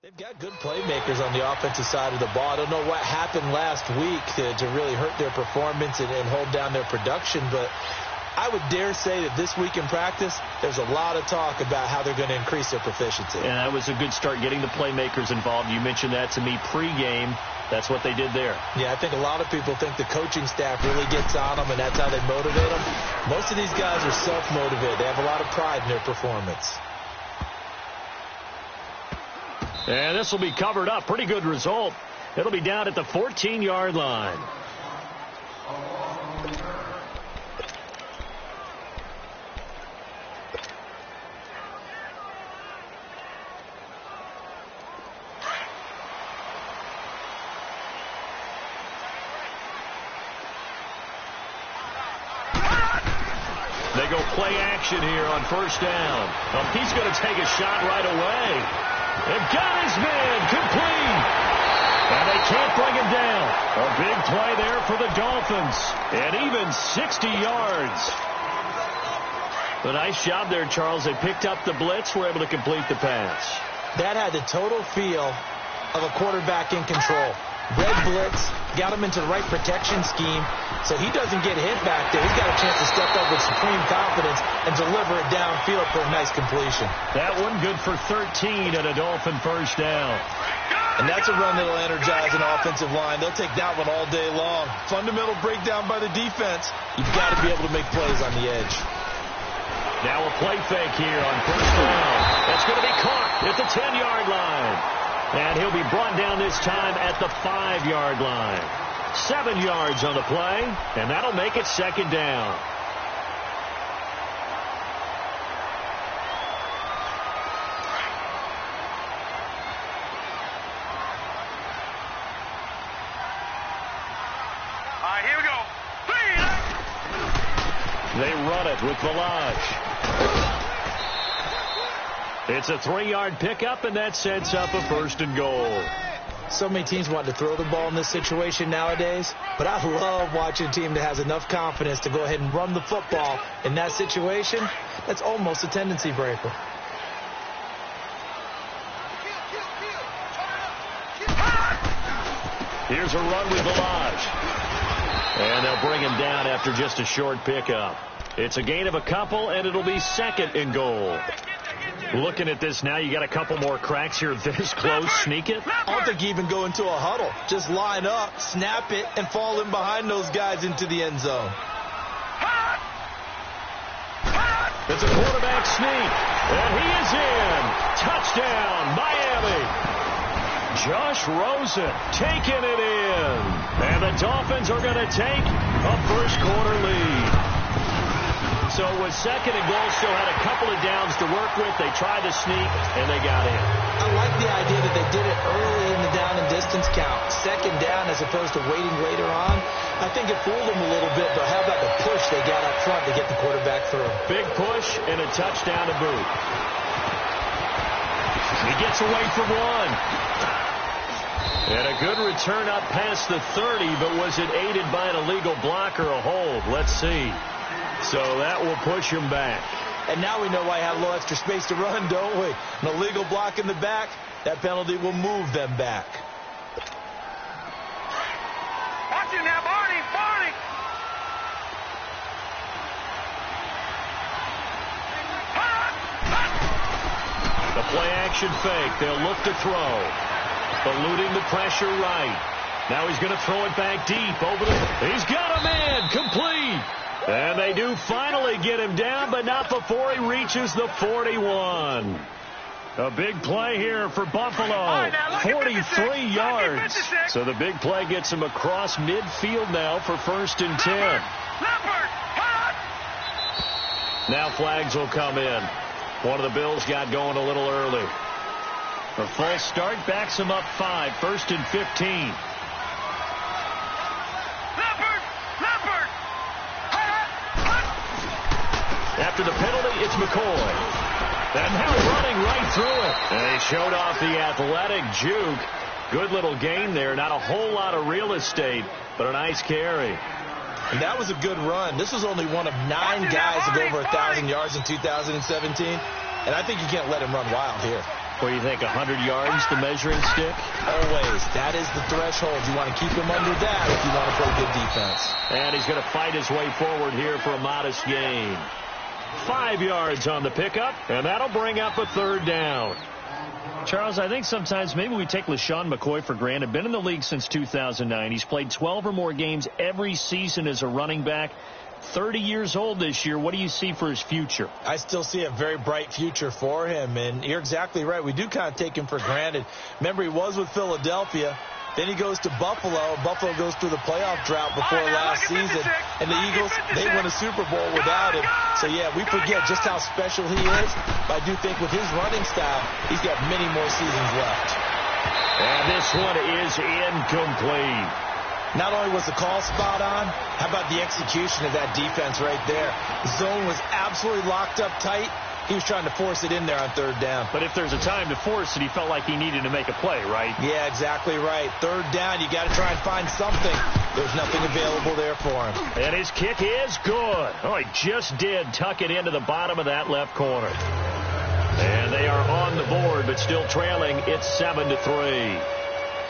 They've got good playmakers on the offensive side of the ball. I don't know what happened last week to really hurt their performance and hold down their production, but I would dare say that this week in practice, there's a lot of talk about how they're going to increase their proficiency. And that was a good start, getting the playmakers involved. You mentioned that to me pregame. That's what they did there. Yeah, I think a lot of people think the coaching staff really gets on them, and that's how they motivate them. Most of these guys are self-motivated. They have a lot of pride in their performance. And this will be covered up. Pretty good result. It'll be down at the 14-yard line. They go play action here on first down. Well, he's going to take a shot right away. They've got his man complete. And they can't bring him down. A big play there for the Dolphins. And even 60 yards. A nice job there, Charles. They picked up the blitz, were able to complete the pass. That had the total feel of a quarterback in control. Red blitz, got him into the right protection scheme, so he doesn't get hit back there. He's got a chance to step up with supreme confidence and deliver it downfield for a nice completion. That one good for 13 and a Dolphin first down. And that's a run that'll energize an offensive line. They'll take that one all day long. Fundamental breakdown by the defense. You've got to be able to make plays on the edge. Now a play fake here on first down. That's going to be caught at the 10-yard line. And he'll be brought down this time at the 5-yard line. 7 yards on the play, and that'll make it second down. All right, here we go. They run it with Valage. It's a 3-yard pickup, and that sets up a first and goal. So many teams want to throw the ball in this situation nowadays, but I love watching a team that has enough confidence to go ahead and run the football in that situation. That's almost a tendency breaker. Here's a run with Valage. And they'll bring him down after just a short pickup. It's a gain of a couple, and it'll be second and goal. Looking at this now, you got a couple more cracks here this close. Sneak it? I don't think you even go into a huddle. Just line up, snap it, and fall in behind those guys into the end zone. It's a quarterback sneak, and he is in. Touchdown, Miami. Josh Rosen taking it in. And the Dolphins are going to take a first quarter lead. So it was second and goal, still had a couple of downs to work with. They tried to sneak, and they got in. I like the idea that they did it early in the down and distance count. Second down as opposed to waiting later on. I think it fooled them a little bit, but how about the push they got up front to get the quarterback through? Big push and a touchdown to boot. He gets away from one. And a good return up past the 30, but was it aided by an illegal block or a hold? Let's see. So that will push him back. And now we know why I had a little extra space to run, don't we? An illegal block in the back, that penalty will move them back. Watch it now, Barney, Barney. The play action fake. They'll look to throw. Eluding the pressure right. Now he's going to throw it back deep over the... He's got a man complete. And they do finally get him down, but not before he reaches the 41. A big play here for Buffalo. 43 yards. So the big play gets him across midfield now for first and 10. Now flags will come in. One of the Bills got going a little early. A false start backs him up 5, first and 15. After the penalty, it's McCoy. And now running right through it. And they showed off the athletic juke. Good little gain there. Not a whole lot of real estate, but a nice carry. And that was a good run. This was only one of 9 guys to go over 1,000 yards in 2017. And I think you can't let him run wild here. What do you think, 100 yards, the measuring stick? Always. That is the threshold. You want to keep him under that if you want to play good defense. And he's going to fight his way forward here for a modest gain. 5 yards on the pickup, and that'll bring up a third down. Charles, I think sometimes maybe we take LaShawn McCoy for granted. Been in the league since 2009. He's played 12 or more games every season as a running back. 30 years old this year. What do you see for his future? I still see a very bright future for him, and you're exactly right. We do kind of take him for granted. Remember, he was with Philadelphia. Then he goes to Buffalo. Buffalo goes through the playoff drought before last season. And the Eagles, they won a Super Bowl without him. So, yeah, we forget just how special he is. But I do think with his running style, he's got many more seasons left. And this one is incomplete. Not only was the call spot on, how about the execution of that defense right there? The zone was absolutely locked up tight. He was trying to force it in there on third down. But if there's a time to force it, he felt like he needed to make a play, right? Yeah, exactly right. Third down, you got to try and find something. There's nothing available there for him. And his kick is good. Oh, he just did tuck it into the bottom of that left corner. And they are on the board, but still trailing. It's 7-3.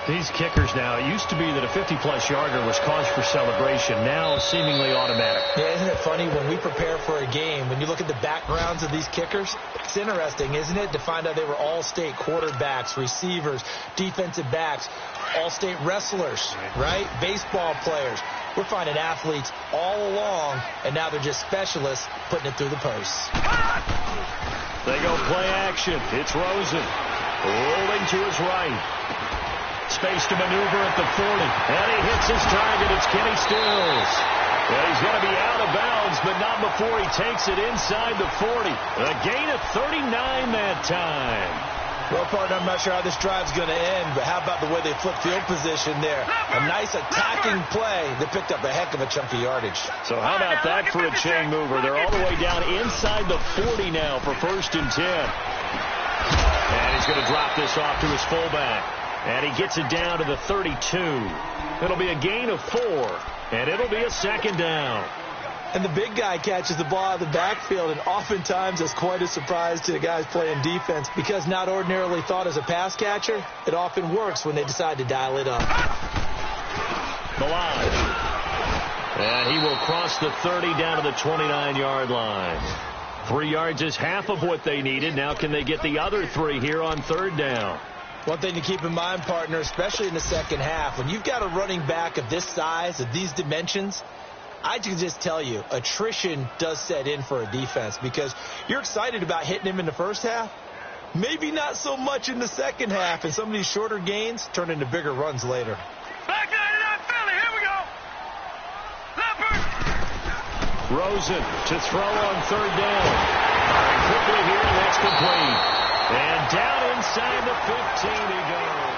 These kickers now, it used to be that a 50-plus yarder was cause for celebration. Now seemingly automatic. Yeah, isn't it funny when we prepare for a game, when you look at the backgrounds of these kickers, it's interesting, isn't it, to find out they were all-state quarterbacks, receivers, defensive backs, all-state wrestlers, right? Baseball players. We're finding athletes all along, and now they're just specialists putting it through the posts. They go play action. It's Rosen rolling to his right. Space to maneuver at the 40. And he hits his target. It's Kenny Stills. Well, he's going to be out of bounds, but not before he takes it inside the 40. A gain of 39 that time. Well, partner, I'm not sure how this drive's going to end, but how about the way they flip field position there? A nice attacking play that picked up a heck of a chunk of yardage. So how about that for a chain mover? They're all the way down inside the 40 now for 1st and 10. And he's going to drop this off to his fullback. And he gets it down to the 32. It'll be a gain of 4, and it'll be a 2nd down. And the big guy catches the ball out of the backfield, and oftentimes it's quite a surprise to the guys playing defense because not ordinarily thought as a pass catcher, it often works when they decide to dial it up. Balaj. And he will cross the 30 down to the 29-yard line. 3 yards is half of what they needed. Now can they get the other 3 here on 3rd down? One thing to keep in mind, partner, especially in the second half, when you've got a running back of this size, of these dimensions, I can just tell you, attrition does set in for a defense because you're excited about hitting him in the first half. Maybe not so much in the second half, and some of these shorter gains turn into bigger runs later. Back 99 Philly, here we go. Leopard. Rosen to throw on 3rd down. And quickly here, and that's complete. And down inside the 15 he goes.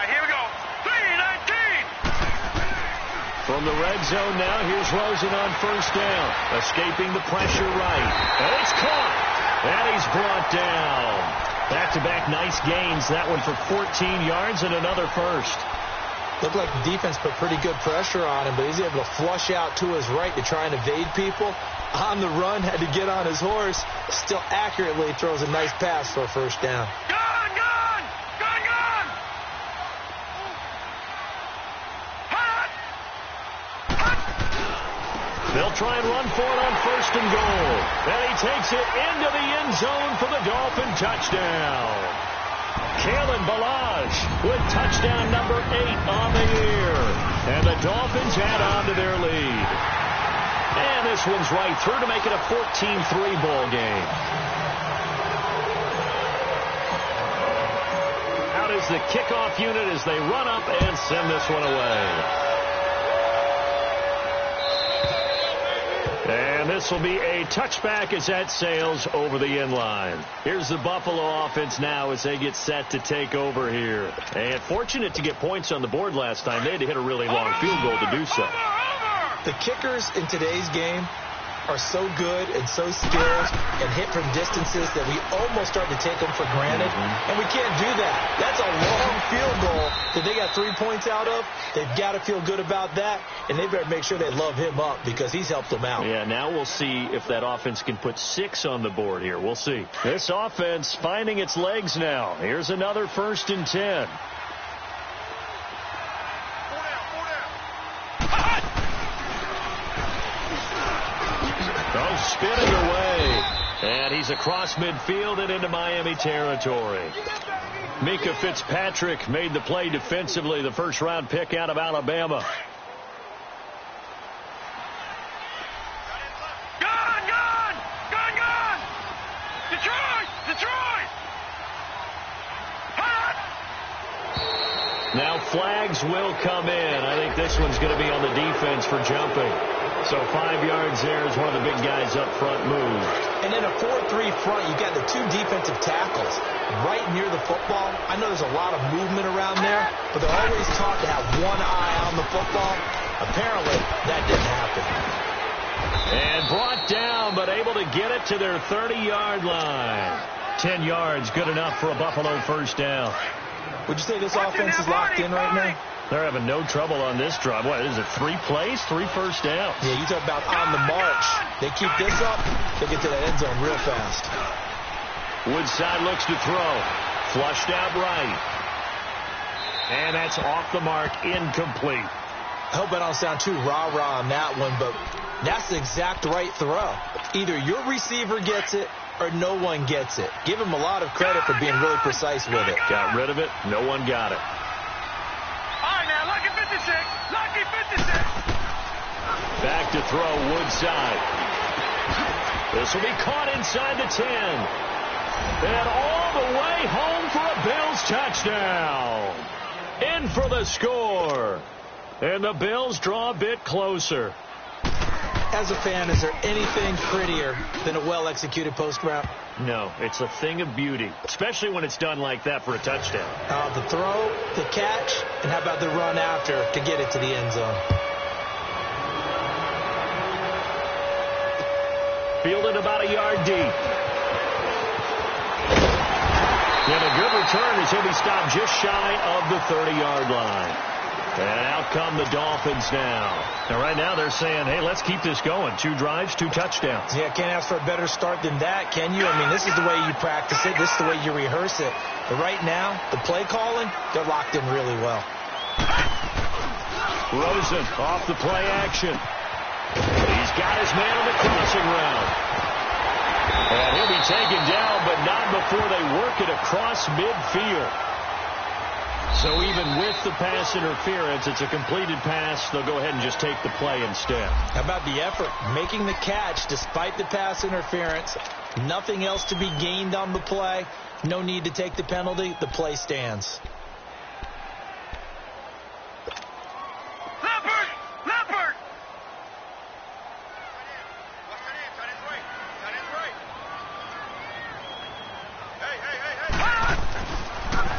Here we go. 3-19. From the red zone now, here's Rosen on 1st down. Escaping the pressure right. And it's caught. And he's brought down. Back-to-back nice gains. That one for 14 yards and another first. Looked like the defense put pretty good pressure on him, but he's able to flush out to his right to try and evade people. On the run, had to get on his horse. Still accurately throws a nice pass for a 1st down. Gone, gone, gone, gone. Hot. They'll try and run for it on 1st and goal. And he takes it into the end zone for the Dolphin touchdown. Kalen Balaj with touchdown number 8 on the year. And the Dolphins add on to their lead. And this one's right through to make it a 14-3 ball game. Out is the kickoff unit as they run up and send this one away. And this will be a touchback as that sails over the end line. Here's the Buffalo offense now as they get set to take over here. And fortunate to get points on the board last time. They had to hit a really long field goal to do so. The kickers in today's game, are so good and so skilled and hit from distances that we almost start to take them for granted, and we can't do that. That's a long field goal that they got 3 points out of. They've got to feel good about that, and they better make sure they love him up because he's helped them out. Yeah, now we'll see if that offense can put 6 on the board here. We'll see. This offense finding its legs now. Here's another 1st and 10. Spinning away, and he's across midfield and into Miami territory. Mika Fitzpatrick made the play defensively, the first-round pick out of Alabama. Gone! Detroit! Hot! Now flags will come in. I think this one's going to be on the defense for jumping. So 5 yards there as one of the big guys up front moved. And in a 4-3 front, you've got the 2 defensive tackles right near the football. I know there's a lot of movement around there, but they're always taught to have one eye on the football. Apparently, that didn't happen. And brought down, but able to get it to their 30-yard line. 10 yards, good enough for a Buffalo first down. Would you say this offense is locked in right now? They're having no trouble on this drive. What is it, 3 plays, 3 first downs? Yeah, you talk about on the march. They keep this up, they get to that end zone real fast. Woodside looks to throw. Flushed out right. And that's off the mark, incomplete. I hope I don't sound too rah-rah on that one, but that's the exact right throw. Either your receiver gets it or no one gets it. Give him a lot of credit for being really precise with it. Got rid of it. No one got it. Lucky 56. Back to throw, Woodside. This will be caught inside the 10. And all the way home for a Bills touchdown. In for the score. And the Bills draw a bit closer. As a fan, is there anything prettier than a well-executed post route? No, it's a thing of beauty, especially when it's done like that for a touchdown. The throw, the catch, and how about the run after to get it to the end zone? Fielded about a yard deep. And a good return as he'll be stopped just shy of the 30-yard line. And out come the Dolphins now. Now, right now, they're saying, hey, let's keep this going. 2 drives, 2 touchdowns. Yeah, can't ask for a better start than that, can you? I mean, this is the way you practice it. This is the way you rehearse it. But right now, the play calling, they're locked in really well. Rosen off the play action. He's got his man on the crossing route. And he'll be taken down, but not before they work it across midfield. So even with the pass interference, it's a completed pass. They'll go ahead and just take the play instead. How about the effort? Making the catch despite the pass interference. Nothing else to be gained on the play. No need to take the penalty. The play stands. Leopard!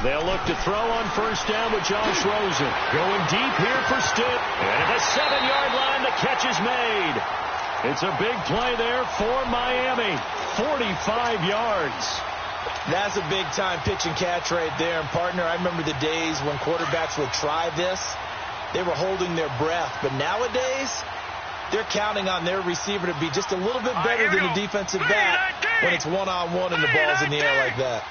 They'll look to throw on first down with Josh Rosen. Going deep here for Stitt. And at the 7-yard line, the catch is made. It's a big play there for Miami. 45 yards. That's a big-time pitch and catch right there. And, partner, I remember the days when quarterbacks would try this. They were holding their breath. But nowadays, they're counting on their receiver to be just a little bit better than the defensive back when it's one-on-one and the ball's in the air like that.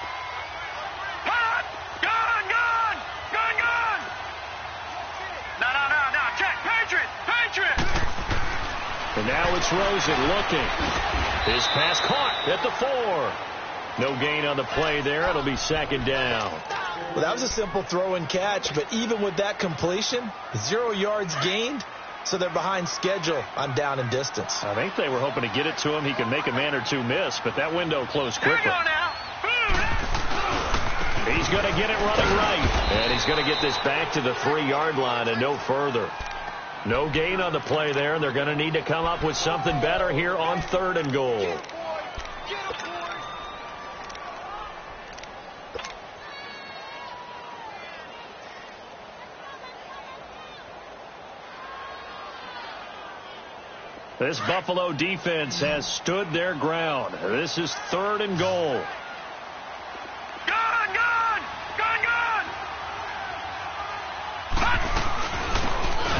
And now it's Rosen looking. His pass caught at the 4. No gain on the play there. It'll be 2nd down. Well, that was a simple throw and catch, but even with that completion, 0 yards gained, so they're behind schedule on down and distance. I think they were hoping to get it to him. He could make a man or two miss, but that window closed quickly. He's going to get it running right. And he's going to get this back to the 3-yard line and no further. No gain on the play there. They're going to need to come up with something better here on 3rd and goal. This Buffalo defense has stood their ground. This is 3rd and goal. Gone!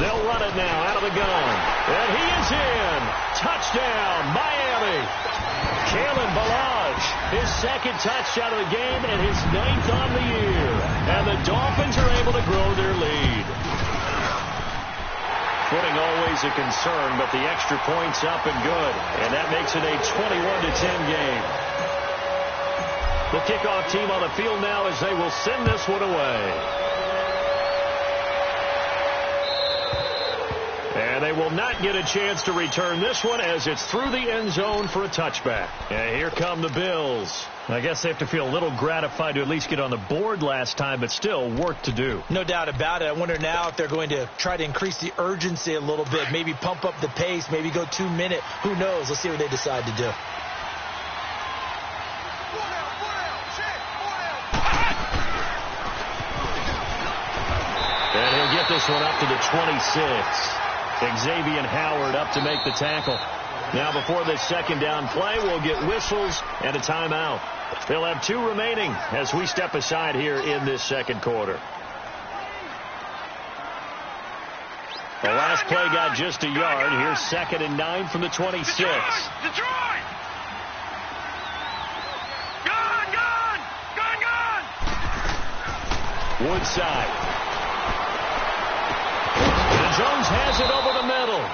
They'll run it now out of the gun. And he is in. Touchdown, Miami. Kalen Ballage, his 2nd touchdown of the game and his 9th on the year. And the Dolphins are able to grow their lead. Footing always a concern, but the extra point's up and good. And that makes it a 21-10 game. The kickoff team on the field now as they will send this one away. And they will not get a chance to return this one as it's through the end zone for a touchback. And here come the Bills. I guess they have to feel a little gratified to at least get on the board last time, but still work to do. No doubt about it. I wonder now if they're going to try to increase the urgency a little bit, maybe pump up the pace, maybe go 2-minute. Who knows? Let's see what they decide to do. And he'll get this one up to the 26. Xavier Howard up to make the tackle. Now before this 2nd down play, we'll get whistles and a timeout. They'll have 2 remaining as we step aside here in this 2nd quarter. The last play got just a yard. Here's 2nd and 9 from the 26. Detroit! Gone! Woodside. Jones has it over the middle.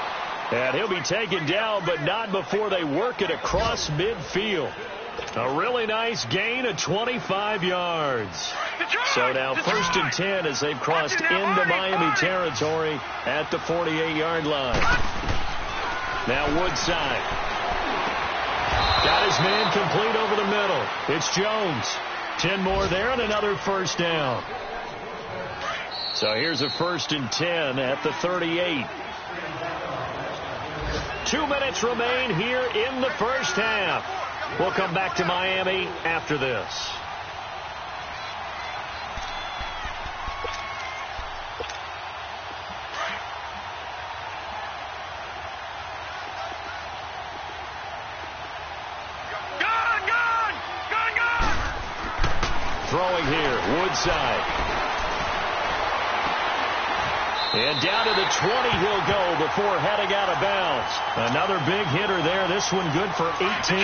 And he'll be taken down, but not before they work it across midfield. A really nice gain of 25 yards. So now 1st and 10 as they've crossed into Miami territory at the 48-yard line. Now Woodside. Got his man complete over the middle. It's Jones. 10 more there and another 1st down. So here's a 1st and 10 at the 38. 2 minutes remain here in the 1st half. We'll come back to Miami after this. Gone! Throwing here, Woodside. And down to the 20 he'll go before heading out of bounds. Another big hitter there. This one good for 18.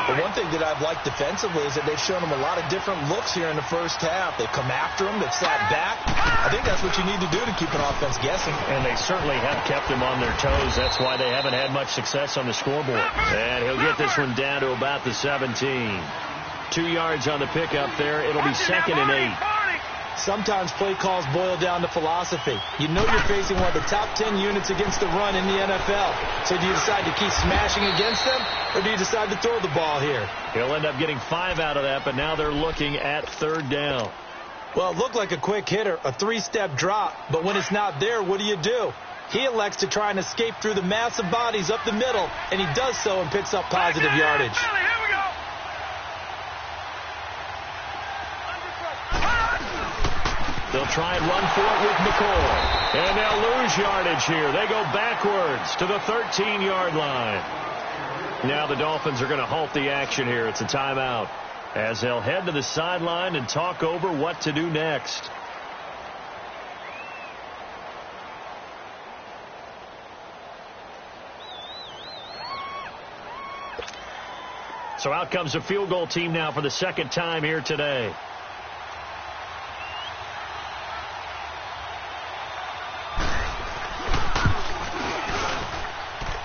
But one thing that I've liked defensively is that they've shown him a lot of different looks here in the 1st half. They've come after him. They've sat back. I think that's what you need to do to keep an offense guessing. And they certainly have kept them on their toes. That's why they haven't had much success on the scoreboard. And he'll get this one down to about the 17. 2 yards on the pickup there. It'll be 2nd and 8. Sometimes play calls boil down to philosophy. You know you're facing one of the top 10 units against the run in the NFL. So do you decide to keep smashing against them, or do you decide to throw the ball here? He'll end up getting 5 out of that, but now they're looking at 3rd down. Well, it looked like a quick hitter, a 3-step drop, but when it's not there, what do? He elects to try and escape through the massive bodies up the middle, and he does so and picks up positive yardage. They'll try and run for it with McCoy. And they'll lose yardage here. They go backwards to the 13-yard line. Now the Dolphins are going to halt the action here. It's a timeout as they'll head to the sideline and talk over what to do next. So out comes the field goal team now for the 2nd time here today.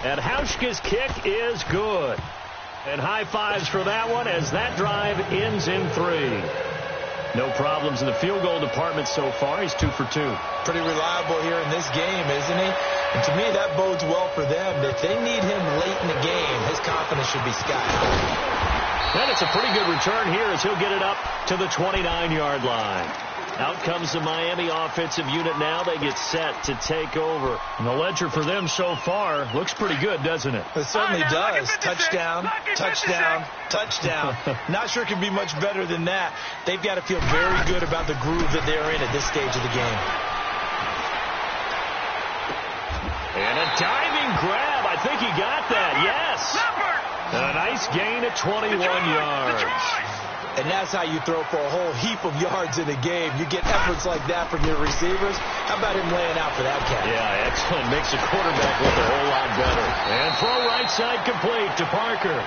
And Hauschka's kick is good. And high fives for that one as that drive ends in 3. No problems in the field goal department so far. He's 2 for 2. Pretty reliable here in this game, isn't he? And to me, that bodes well for them. If they need him late in the game, his confidence should be sky high. And it's a pretty good return here as he'll get it up to the 29-yard line. Out comes the Miami offensive unit now. They get set to take over. And the ledger for them so far looks pretty good, doesn't it? It certainly does. Touchdown, touchdown, touchdown. Not sure it can be much better than that. They've got to feel very good about the groove that they're in at this stage of the game. And a diving grab. I think he got that. Yes. And a nice gain at 21 yards. And that's how you throw for a whole heap of yards in a game. You get efforts like that from your receivers. How about him laying out for that catch? Yeah, excellent. Makes the quarterback look a whole lot better. And throw right side complete to Parker.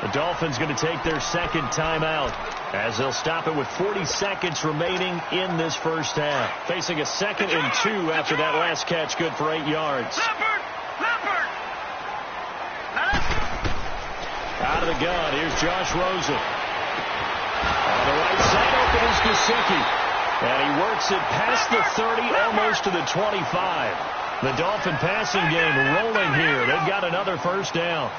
The Dolphins going to take their second timeout as they'll stop it with 40 seconds remaining in this first half. Facing a 2nd and 2 after that last catch, good for 8 yards. Out of the gun, here's Josh Rosen. On the right side, open is Gesicki. And he works it past the 30, almost to the 25. The Dolphin passing game rolling here. They've got another first down.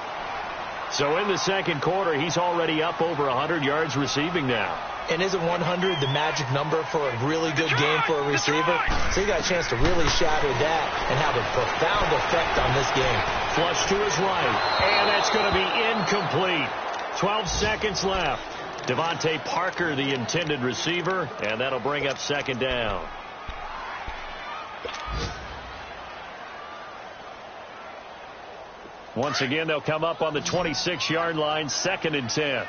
So in the second quarter, he's already up over 100 yards receiving now. And isn't 100 the magic number for a really good game for a receiver? So he got a chance to really shatter that and have a profound effect on this game. Flush to his right. And that's going to be incomplete. 12 seconds left. Devontae Parker, the intended receiver, and that'll bring up second down. Once again, they'll come up on the 26-yard line, 2nd and 10.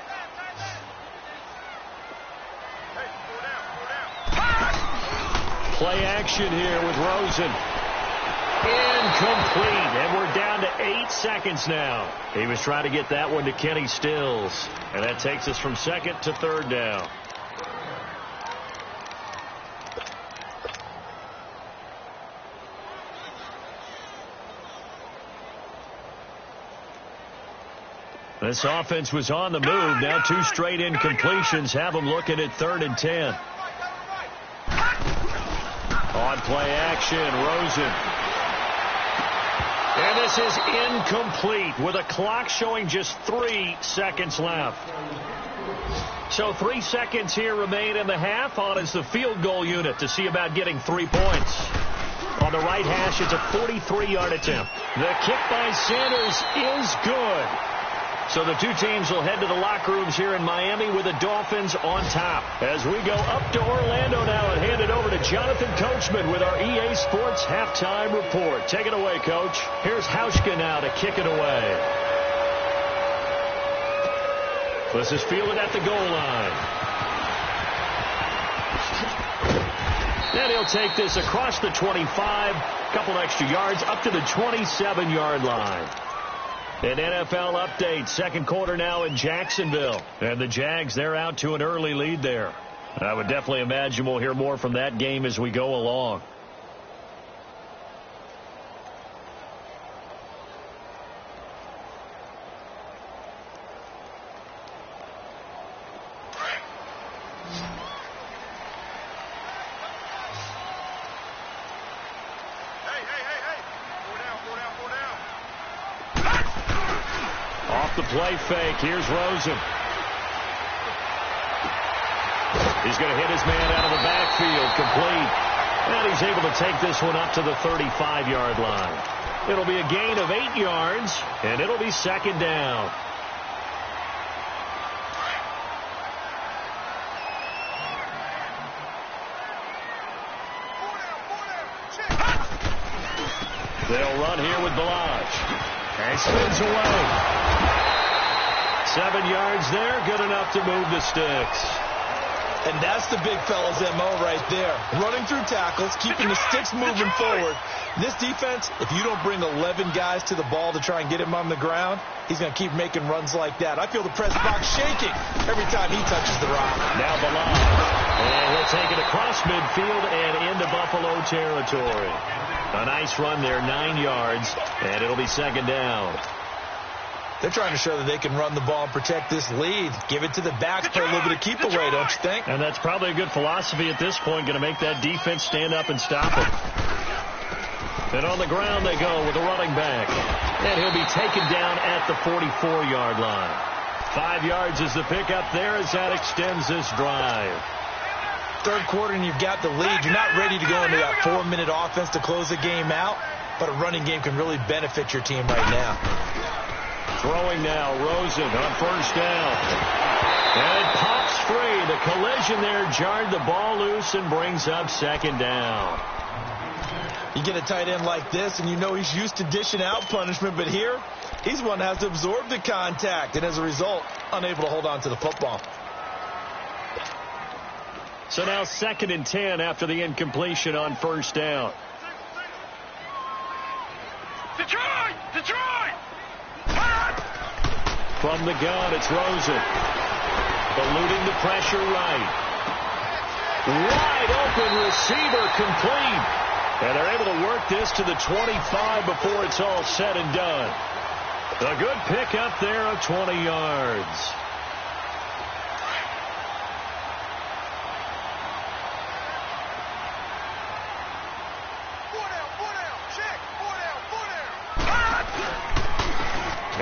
Play action here with Rosen. Incomplete, and we're down to 8 seconds now. He was trying to get that one to Kenny Stills, and that takes us from 2nd to 3rd down. This offense was on the move. Now 2 straight incompletions have them looking at 3rd and 10. On play action, Rosen. And this is incomplete with a clock showing just 3 seconds left. So 3 seconds here remain in the half. On is the field goal unit to see about getting 3 points. On the right hash, it's a 43-yard attempt. The kick by Sanders is good. So the 2 teams will head to the locker rooms here in Miami with the Dolphins on top. As we go up to Orlando now and hand it over to Jonathan Coachman with our EA Sports Halftime Report. Take it away, Coach. Here's Hauschka now to kick it away. This is fielded at the goal line. Then he'll take this across the 25, couple extra yards up to the 27-yard line. An NFL update, second quarter now in Jacksonville. And the Jags, they're out to an early lead there. I would definitely imagine we'll hear more from that game as we go along. The play fake. Here's Rosen. He's going to hit his man out of the backfield. Complete. And he's able to take this one up to the 35-yard line. It'll be a gain of 8 yards, and it'll be second down. They'll run here with Balaj. And spins away. 7 yards there, good enough to move the sticks. And that's the big fella's MO right there. Running through tackles, keeping the sticks moving forward. This defense, if you don't bring 11 guys to the ball to try and get him on the ground, he's going to keep making runs like that. I feel the press box shaking every time he touches the rock. Now Balaj. And he'll take it across midfield and into Buffalo territory. A nice run there, 9 yards, and it'll be second down. They're trying to show that they can run the ball and protect this lead. Give it to the backs, play a little bit of keep away, don't you think? And that's probably a good philosophy at this point, going to make that defense stand up and stop it. And on the ground they go with a running back. And he'll be taken down at the 44-yard line. 5 yards is the pickup there as that extends this drive. Third quarter and you've got the lead. You're not ready to go into that 4-minute offense to close the game out, but a running game can really benefit your team right now. Throwing now, Rosen on first down. And it pops free. The collision there jarred the ball loose and brings up second down. You get a tight end like this, and you know he's used to dishing out punishment, but here, he's one that has to absorb the contact, and as a result, unable to hold on to the football. So now 2nd and 10 after the incompletion on 1st down. Detroit! Detroit! From the gun, it's Rosen. Eluding the pressure right. Wide open receiver complete. And they're able to work this to the 25 before it's all said and done. A good pickup there of 20 yards.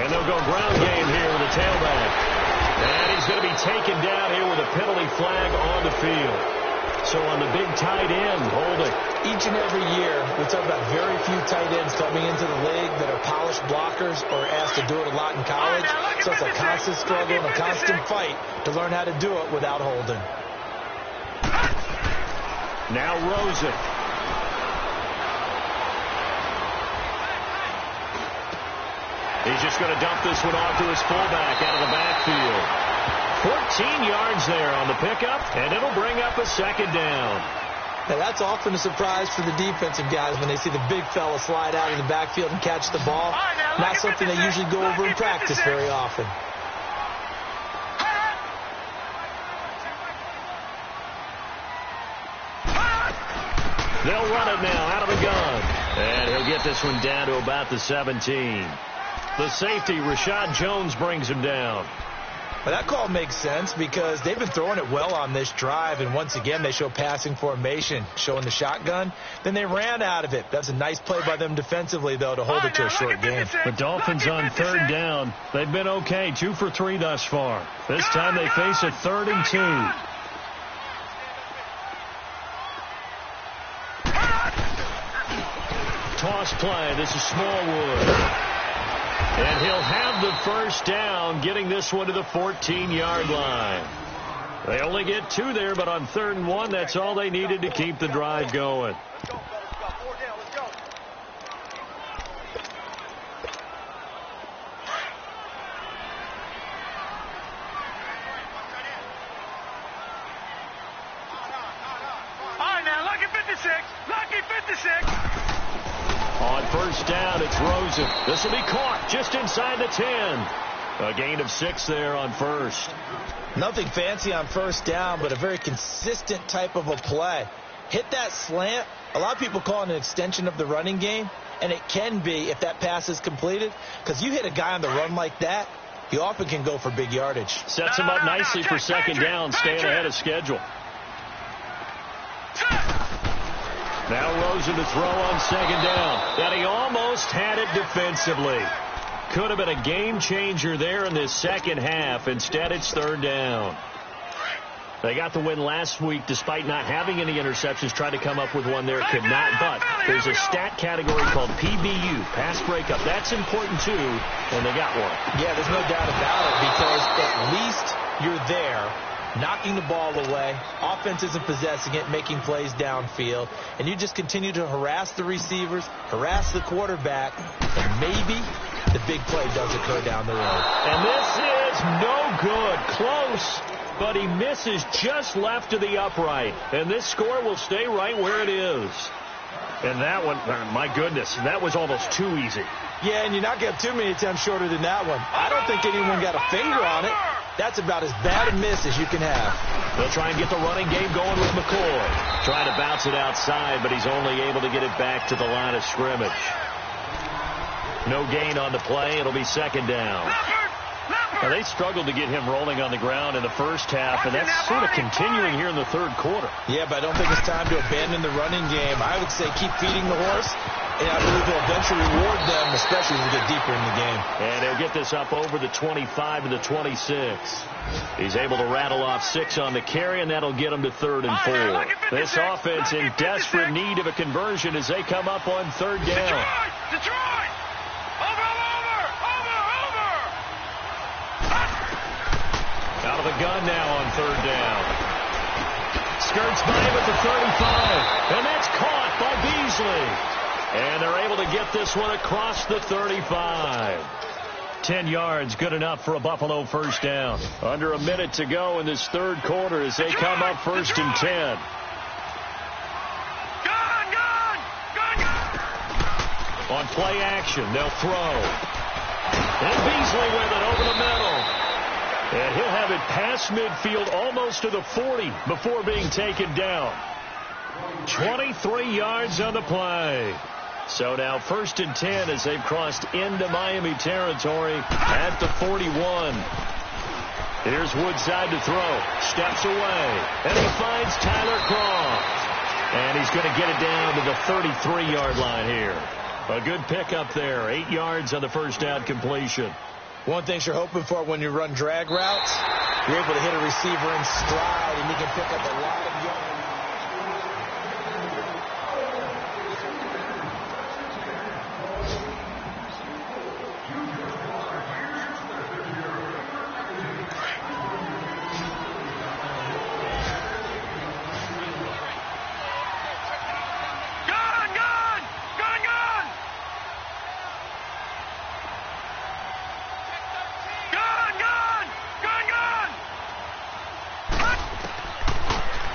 And they'll go ground game here with a tailback. And he's going to be taken down here with a penalty flag on the field. So on the big tight end, holding. Each and every year, we talk about very few tight ends coming into the league that are polished blockers or asked to do it a lot in college. So it's a constant struggle and a constant fight to learn how to do it without holding. Now Rosen. He's just going to dump this one off to his fullback out of the backfield. 14 yards there on the pickup, and it'll bring up a 2nd down. Now that's often a surprise for the defensive guys when they see the big fella slide out in the backfield and catch the ball. Not something they usually go over in practice very often. They'll run it now out of the gun. And he'll get this one down to about the 17. The safety, Rashad Jones, brings him down. Well, that call makes sense because they've been throwing it well on this drive, and once again they show passing formation, showing the shotgun. Then they ran out of it. That's a nice play by them defensively, though, to hold it to a short game. The Dolphins on 3rd down. They've been okay, 2 for 3 thus far. This time they face a 3rd and 2. Toss play. This is Smallwood. And he'll have the 1st down, getting this one to the 14-yard line. They only get 2 there, but on 3rd and 1, that's all they needed to keep the drive going. All right, now, lucky 56. Lucky 56. On 1st down, it's Rosen. This will be caught just inside the 10. A gain of 6 there on 1st. Nothing fancy on 1st down, but a very consistent type of a play. Hit that slant. A lot of people call it an extension of the running game, and it can be if that pass is completed, because you hit a guy on the run like that, you often can go for big yardage. Sets him up nicely for 2nd down, staying ahead of schedule. Now Rosen to throw on 2nd down. And he almost had it defensively. Could have been a game changer there in this 2nd half. Instead, it's 3rd down. They got the win last week despite not having any interceptions. Tried to come up with one there. Could not. But there's a stat category called PBU, pass breakup. That's important too. And they got one. Yeah, there's no doubt about it because at least you're there, knocking the ball away, offense isn't possessing it, making plays downfield, and you just continue to harass the receivers, harass the quarterback, and maybe the big play does occur down the road. And this is no good. Close, but he misses just left of the upright. And this score will stay right where it is. And that one, my goodness, that was almost too easy. Yeah, and you're not going to have too many attempts shorter than that one. I don't think anyone got a finger on it. That's about as bad a miss as you can have. They'll try and get the running game going with McCoy. Trying to bounce it outside, but he's only able to get it back to the line of scrimmage. No gain on the play. It'll be 2nd down. Now, they struggled to get him rolling on the ground in the 1st half, and that's sort of continuing here in the 3rd quarter. Yeah, but I don't think it's time to abandon the running game. I would say keep feeding the horse, and I believe he'll eventually reward them, especially as we get deeper in the game. And he'll get this up over the 25 to the 26. He's able to rattle off 6 on the carry, and that'll get him to 3rd and 4. This offense in desperate need of a conversion as they come up on 3rd down. Detroit! Over! Out of the gun now on 3rd down. Skirts by him at the 35. And that's caught by Beasley. And they're able to get this one across the 35. 10 yards, good enough for a Buffalo first down. Under a minute to go in this third quarter as they come up first and 10. On play action, they'll throw. And Beasley with it over the middle. And he'll have it past midfield almost to the 40 before being taken down. 23 yards on the play. So now first and 10 as they've crossed into Miami territory at the 41. Here's Woodside to throw. Steps away. And he finds Tyler Croft. And he's going to get it down to the 33-yard line here. A good pickup there. 8 yards on the first down completion. One thing you're hoping for when you run drag routes, you're able to hit a receiver in stride, and he can pick up a lot of yards.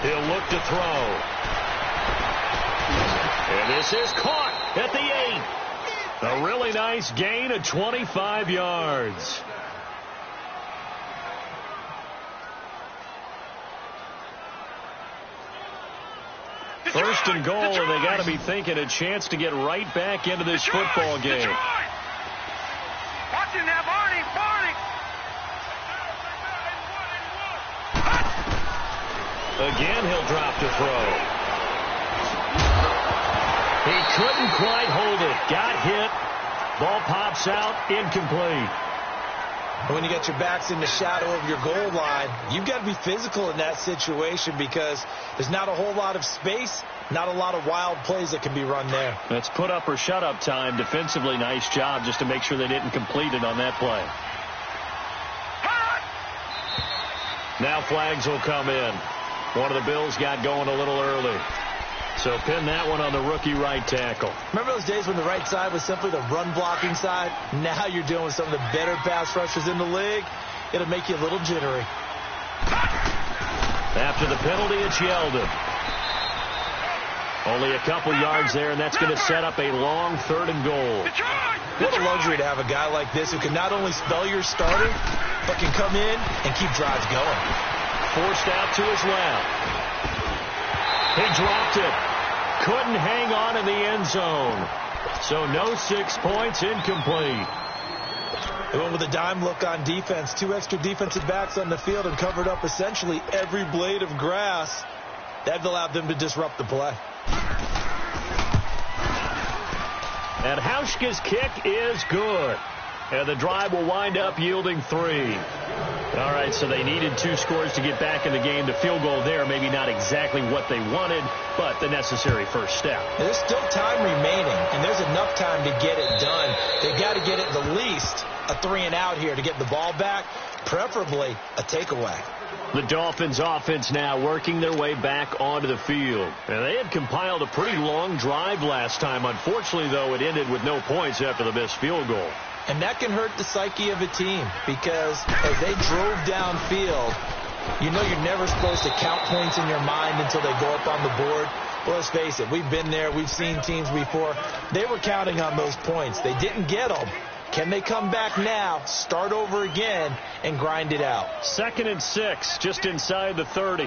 He'll look to throw. And this is caught at the 8. A really nice gain of 25 yards. First and goal, and they got to be thinking a chance to get right back into this football game. Watch him now, Barney. Again, he'll drop to throw. He couldn't quite hold it. Got hit. Ball pops out. Incomplete. When you get your backs in the shadow of your goal line, you've got to be physical in that situation because there's not a whole lot of space, not a lot of wild plays that can be run there. That's put up or shut up time. Defensively, nice job just to make sure they didn't complete it on that play. Now flags will come in. One of the Bills got going a little early. So pin that one on the rookie right tackle. Remember those days when the right side was simply the run-blocking side? Now you're dealing with some of the better pass rushers in the league. It'll make you a little jittery. After the penalty, it's Yeldon. Only a couple yards there, and that's going to set up a long 3rd and goal. What a luxury to have a guy like this who can not only spell your starter, but can come in and keep drives going. Forced out to his left. He dropped it. Couldn't hang on in the end zone. So no 6 points, incomplete. They went with a dime look on defense. 2 extra defensive backs on the field and covered up essentially every blade of grass. That allowed them to disrupt the play. And Hauschka's kick is good. And the drive will wind up yielding 3. All right, so they needed 2 scores to get back in the game. The field goal there, maybe not exactly what they wanted, but the necessary first step. There's still time remaining, and there's enough time to get it done. They've got to get it the least a 3-and-out here to get the ball back, preferably a takeaway. The Dolphins offense now working their way back onto the field. And they had compiled a pretty long drive last time. Unfortunately, though, it ended with no points after the missed field goal. And that can hurt the psyche of a team because as they drove downfield, you know you're never supposed to count points in your mind until they go up on the board. Well, let's face it, we've been there. We've seen teams before. They were counting on those points. They didn't get them. Can they come back now, start over again, and grind it out? 2nd and 6, just inside the 30.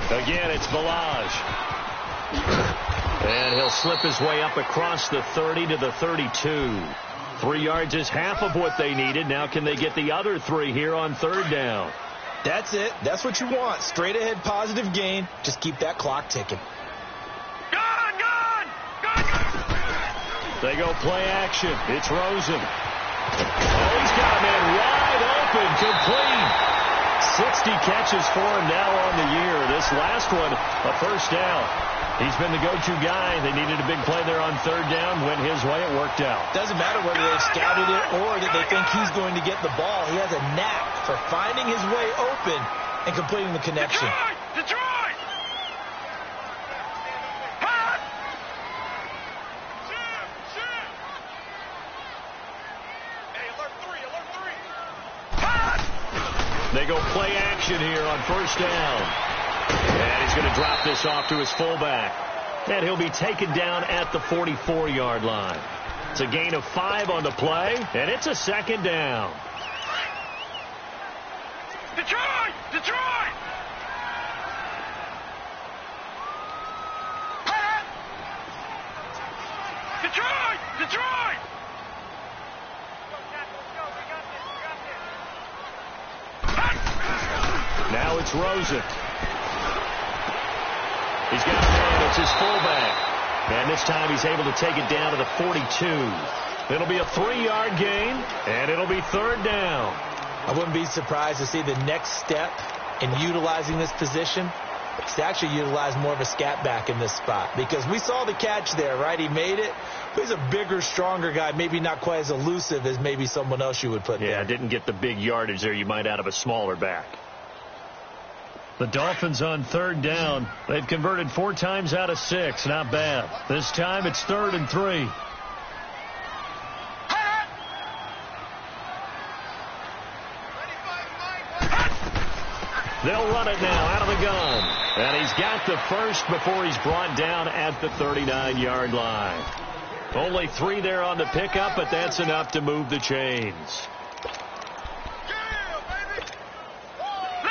Again, it's Balaj. And he'll slip his way up across the 30 to the 32. 3 yards is half of what they needed. Now can they get the other 3 here on 3rd down? That's it. That's what you want. Straight ahead positive gain. Just keep that clock ticking. They go play action. It's Rosen. Oh, he's got a man wide open, complete. 60 catches for him now on the year. This last one, a first down. He's been the go-to guy. They needed a big play there on 3rd down. Went his way. It worked out. Doesn't matter whether they've scouted it or that they think he's going to get the ball. He has a knack for finding his way open and completing the connection. Detroit! They go play action here on first down. And he's going to drop this off to his fullback. And he'll be taken down at the 44-yard line. It's a gain of 5 on the play, and it's a second down. Detroit! Detroit! Detroit! Detroit! Now it's Rosen. He's got a man. It's his fullback. And this time he's able to take it down to the 42. It'll be a 3-yard gain, and it'll be third down. I wouldn't be surprised to see the next step in utilizing this position is to actually utilize more of a scat back in this spot. Because we saw the catch there, right? He made it. But he's a bigger, stronger guy, maybe not quite as elusive as maybe someone else you would put there. Yeah, didn't get the big yardage there you might out of a smaller back. The Dolphins on third down. They've converted 4 times out of 6. Not bad. This time it's 3rd and 3. They'll run it now out of the gun. And he's got the first before he's brought down at the 39-yard line. Only 3 there on the pickup, but that's enough to move the chains.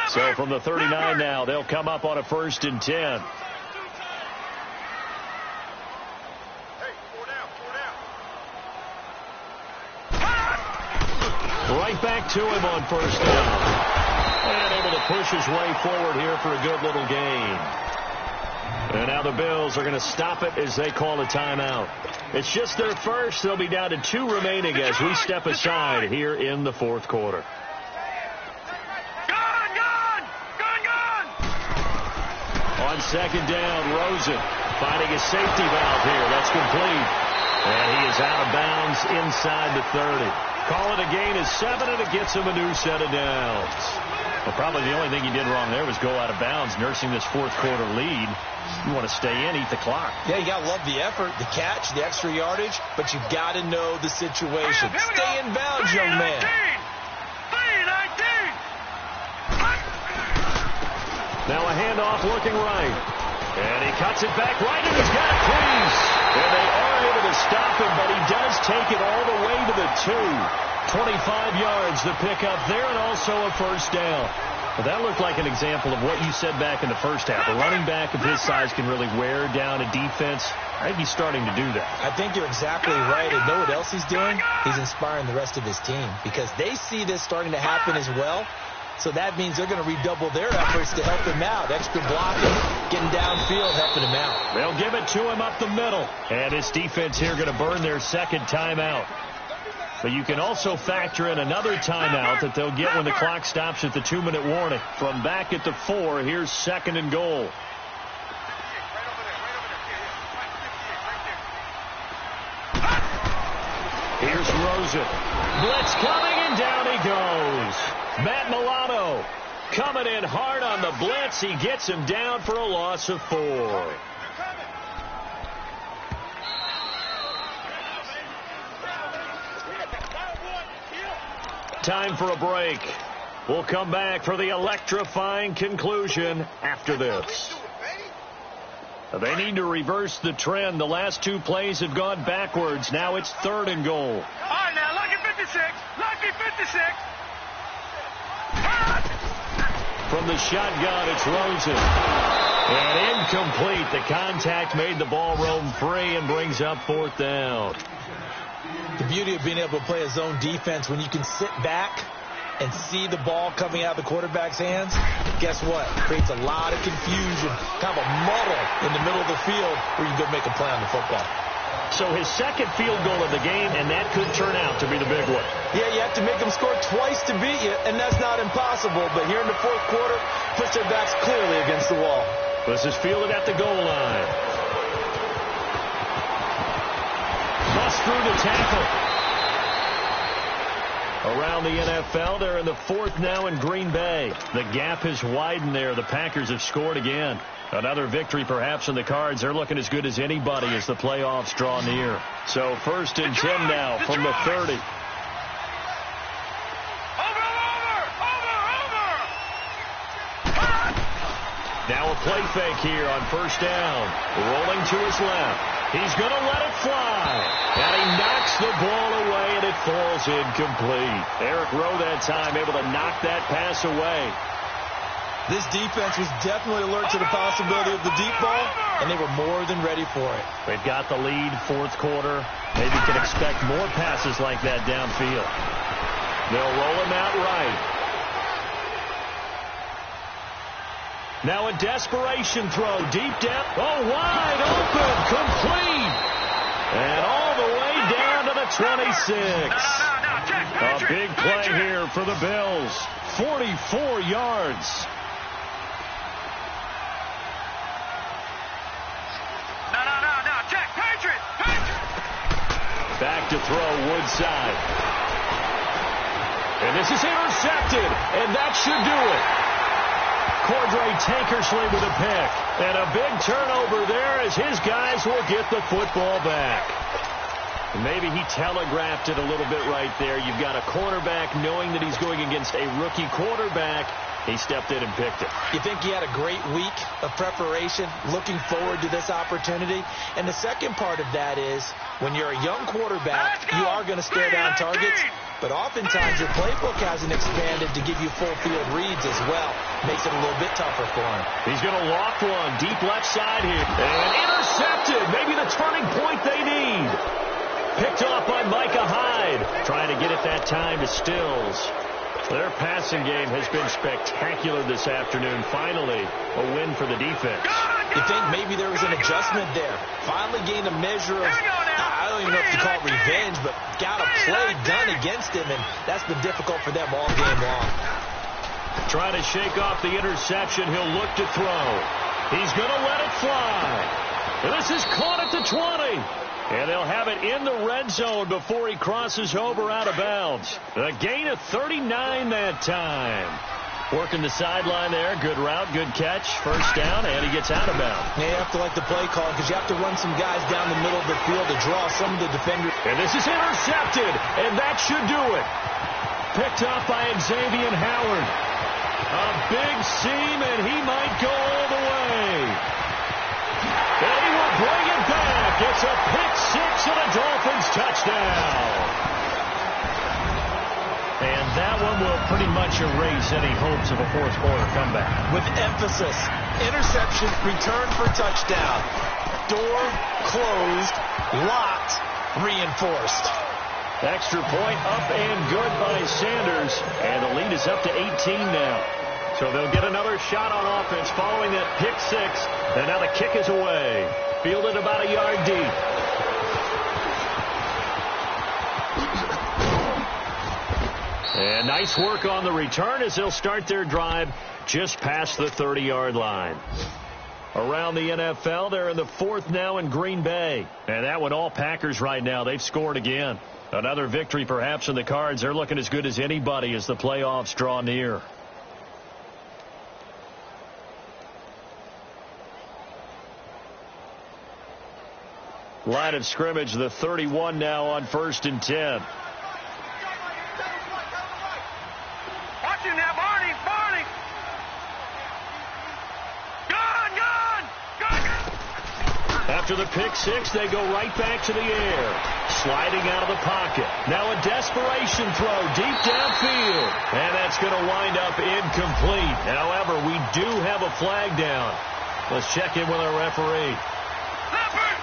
So from the 39 now, they'll come up on a 1st and 10. Right back to him on first down. And able to push his way forward here for a good little gain. And now the Bills are going to stop it as they call a timeout. It's just their first. They'll be down to 2 remaining as we step aside here in the 4th quarter. On second down, Rosen finding a safety valve here. That's complete. And he is out of bounds inside the 30. Call it a gain of 7, and it gets him a new set of downs. Well, probably the only thing he did wrong there was go out of bounds, nursing this 4th quarter lead. You want to stay in, eat the clock. Yeah, you got to love the effort, the catch, the extra yardage, but you got to know the situation. Stay in bounds, young man. 3-19. Now a handoff looking right. And he cuts it back right, and he's got it, please. And they are able to stop him, but he does take it all the way to the 2. 25 yards to pick up there, and also a first down. Well, that looked like an example of what you said back in the first half. A running back of his size can really wear down a defense. I think he's starting to do that. I think you're exactly right. And know what else he's doing? He's inspiring the rest of his team because they see this starting to happen as well. So that means they're going to redouble their efforts to help him out. Extra blocking, getting downfield, helping him out. They'll give it to him up the middle. And his defense here going to burn their second timeout. But you can also factor in another timeout that they'll get when the clock stops at the 2-minute warning. From back at the 4, here's 2nd and goal. Here's Rosen. Blitz coming, and down he goes. Matt Milano coming in hard on the blitz. He gets him down for a loss of 4. Time for a break. We'll come back for the electrifying conclusion after this. They need to reverse the trend. The last 2 plays have gone backwards. Now it's 3rd and goal. All right, now, lucky 56. Lucky 56. From the shotgun, it's Rosen. And incomplete. The contact made the ball roam free and brings up 4th down. The beauty of being able to play a zone defense when you can sit back and see the ball coming out of the quarterback's hands, guess what? It creates a lot of confusion, kind of a muddle in the middle of the field where you can go make a play on the football. So his second field goal of the game, and that could turn out to be the big one. Yeah, you have to make them score twice to beat you, and that's not impossible. But here in the 4th quarter, puts their backs clearly against the wall. This is fielded at the goal line. Bust through the tackle. Around the NFL, they're in the fourth now in Green Bay. The gap has widened there. The Packers have scored again. Another victory perhaps in the cards. They're looking as good as anybody as the playoffs draw near. So 1st and 10 now from the 30. Now a play fake here on 1st down. Rolling to his left. He's going to let it fly. And he knocks the ball away, and it falls incomplete. Eric Rowe that time able to knock that pass away. This defense was definitely alert to the possibility of the deep ball, and they were more than ready for it. They've got the lead, 4th quarter. Maybe can expect more passes like that downfield. They'll roll him out right. Now a desperation throw, deep down. Oh, wide open, complete. And all the way down to the 26. A big play here for the Bills. 44 yards. Back to throw, Woodside. And this is intercepted, and that should do it. Cordray Tankersley with a pick. And a big turnover there as his guys will get the football back. Maybe he telegraphed it a little bit right there. You've got a cornerback knowing that he's going against a rookie quarterback. He stepped in and picked it. You think he had a great week of preparation, looking forward to this opportunity? And the second part of that is, when you're a young quarterback, you are going to stare down targets, but oftentimes your playbook hasn't expanded to give you full field reads as well. Makes it a little bit tougher for him. He's going to loft one deep left side here. And intercepted. Maybe the turning point they need. Picked off by Micah Hyde. Trying to get it that time to Stills. Their passing game has been spectacular this afternoon. Finally, a win for the defense. You think maybe there was an adjustment there. Finally gained a measure of, I don't even know if you call it revenge, but got a play done against him, and that's been difficult for them all game long. Trying to shake off the interception. He'll look to throw. He's going to let it fly. And this is caught at the 20. And they'll have it in the red zone before he crosses over out of bounds. A gain of 39 that time. Working the sideline there. Good route, good catch. 1st down, and he gets out of bounds. Yeah, you have to like the play call because you have to run some guys down the middle of the field to draw some of the defenders. And this is intercepted, and that should do it. Picked up by Xavier Howard. A big seam, and he might go all the way. And he will bring it back. It's a pick six and a Dolphins touchdown. And that one will pretty much erase any hopes of a 4th quarter comeback. With emphasis, interception, return for touchdown. Door closed, locked, reinforced. Extra point up and good by Sanders. And the lead is up to 18 now. So they'll get another shot on offense following that pick six. And now the kick is away. Fielded about a yard deep. And nice work on the return as they'll start their drive just past the 30-yard line. Around the NFL, they're in the 4th now in Green Bay. And that one all Packers right now. They've scored again. Another victory perhaps in the cards. They're looking as good as anybody as the playoffs draw near. Line of scrimmage, the 31 now on 1st and 10. Watch him now, Barney. Gun. After the pick six, they go right back to the air. Sliding out of the pocket. Now a desperation throw deep downfield. And that's going to wind up incomplete. However, we do have a flag down. Let's check in with our referee. Leopard.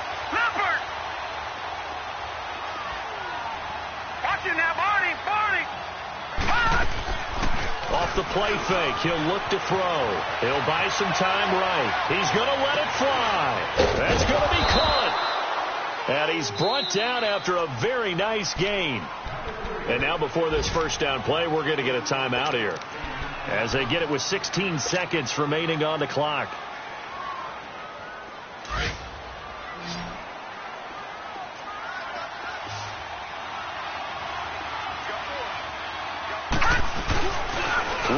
Watch him now, Barney. Off the play fake, he'll look to throw. He'll buy some time right. He's going to let it fly. That's going to be caught. And he's brought down after a very nice gain. And now before this 1st down play, we're going to get a timeout here. As they get it with 16 seconds remaining on the clock.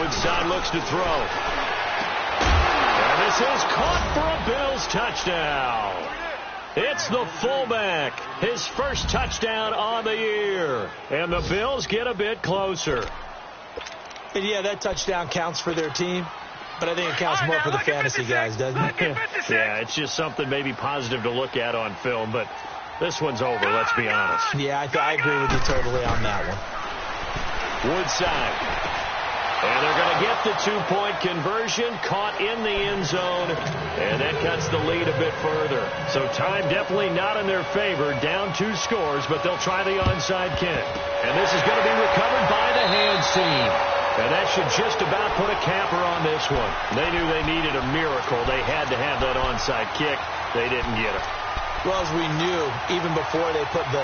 Woodside looks to throw. And this is caught for a Bills touchdown. It's the fullback. His first touchdown on the year. And the Bills get a bit closer. And yeah, that touchdown counts for their team. But I think it counts more for the fantasy guys, doesn't it? Yeah, it's just something maybe positive to look at on film. But this one's over, let's be honest. Yeah, I agree with you totally on that one. Woodside. And they're going to get the two-point conversion, caught in the end zone, and that cuts the lead a bit further. So time definitely not in their favor, down 2 scores, but they'll try the onside kick. And this is going to be recovered by the hands team. And that should just about put a capper on this one. They knew they needed a miracle. They had to have that onside kick. They didn't get it. Well, as we knew, even before they put the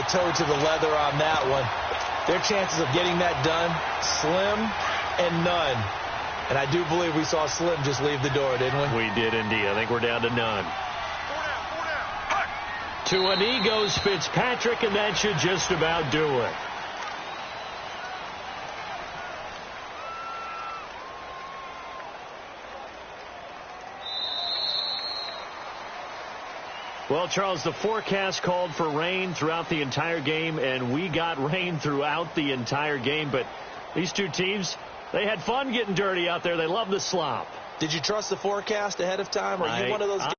toe to the leather on that one, their chances of getting that done, slim and none. And I do believe we saw Slim just leave the door, didn't we? We did indeed. I think we're down to none. To a knee goes Fitzpatrick, and that should just about do it. Well, Charles, the forecast called for rain throughout the entire game, and we got rain throughout the entire game. But these two teams, they had fun getting dirty out there. They love the slop. Did you trust the forecast ahead of time? Or are you one of those guys?